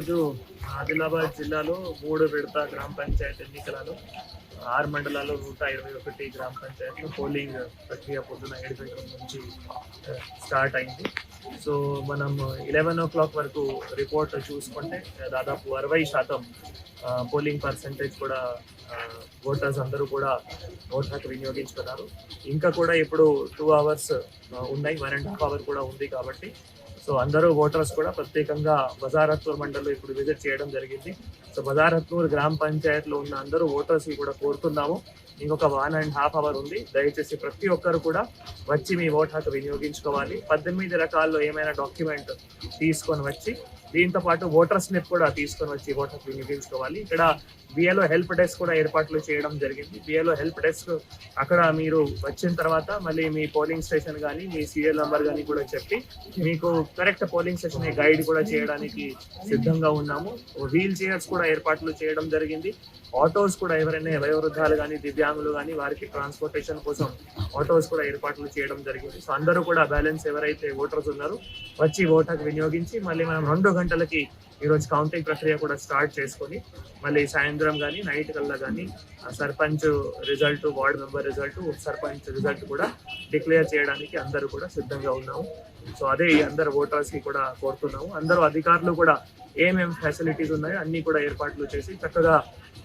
ఈరోజు ఆదిలాబాద్ జిల్లాలో 3 విడత గ్రామ పంచాయతీ ఎన్నికలలో 6 మండలాల్లో 121 గ్రామ పంచాయతీలు పోలింగ్ ప్రక్రియ పొద్దున 7 గంటల నుంచి స్టార్ట్ అయింది. సో మనం 11 వరకు రిపోర్ట్ చూసుకుంటే దాదాపు 60% పోలింగ్ పర్సెంటేజ్ కూడా ఓటర్స్ అందరూ కూడా ఓటు హక్కు వినియోగించుకున్నారు. ఇంకా కూడా ఇప్పుడు 2 అవర్స్ ఉన్నాయి, 1.5 అవర్ కూడా ఉంది కాబట్టి సో అందరూ ఓటర్స్ కూడా ప్రత్యేకంగా బజారత్నూర్ మండలం ఇప్పుడు విజిట్ చేయడం జరిగింది. సో బజారత్నూర్ గ్రామ పంచాయతీలో ఉన్న అందరూ ఓటర్స్ కూడా కోరుతున్నాము, ఇంకొక 1.5 అవర్ ఉంది, దయచేసి ప్రతి ఒక్కరు కూడా వచ్చి మీ ఓటు హక్కు వినియోగించుకోవాలి. 18 రకాల్లో ఏమైనా డాక్యుమెంట్ తీసుకొని వచ్చి దీంతో పాటు ఓటర్ స్లిప్ కూడా తీసుకొని వచ్చి ఓటు హక్కు వినియోగించుకోవాలి. ఇక్కడ బిఏలో హెల్ప్ డెస్క్ కూడా ఏర్పాట్లు చేయడం జరిగింది. బిఏలో హెల్ప్ డెస్క్ అక్కడ మీరు వచ్చిన తర్వాత మళ్ళీ మీ పోలింగ్ స్టేషన్ కానీ మీ సీరియల్ నెంబర్ కానీ కూడా చెప్పి మీకు కరెక్ట్ పోలింగ్ స్టేషన్ గైడ్ కూడా చేయడానికి సిద్ధంగా ఉన్నాము. వీల్ చైర్స్ కూడా ఏర్పాట్లు చేయడం జరిగింది. ఆటోస్ కూడా ఎవరైనా వయోవృద్ధాలు కానీ దివ్యాంగులు కానీ వారికి ట్రాన్స్పోర్టేషన్ కోసం ఆటోస్ కూడా ఏర్పాట్లు చేయడం జరిగింది. సో అందరూ కూడా బ్యాలెన్స్ ఎవరైతే ఓటర్స్ ఉన్నారో వచ్చి ఓటుకు వినియోగించి మళ్ళీ మనం 2 గంటలకి ఈరోజు కౌంటింగ్ ప్రక్రియ కూడా స్టార్ట్ చేసుకొని మళ్ళీ సాయంత్రం కానీ నైట్ కల్లా కానీ sarpanch result, ward member result, sarpanch result కూడా డిక్లేర్ చేయడానికి అందరూ కూడా సిద్ధంగా ఉన్నాము. సో అదే అందరు ఓటర్స్కి కూడా కోరుతున్నాము. అందరూ అధికారులు కూడా ఏమేమి ఫెసిలిటీస్ ఉన్నాయో అన్ని కూడా ఏర్పాట్లు చేసి చక్కగా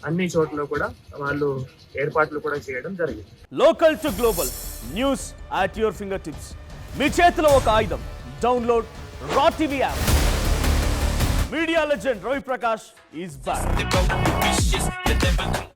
అన్ని చోట్ల కూడా వాళ్ళు ఏర్పాట్లు కూడా చేయడం జరిగింది. Local to global news at your fingertips. మీ చేతిలో ఒక ఆయుధం. Download Raw TV app. Media legend Ravi Prakash is back.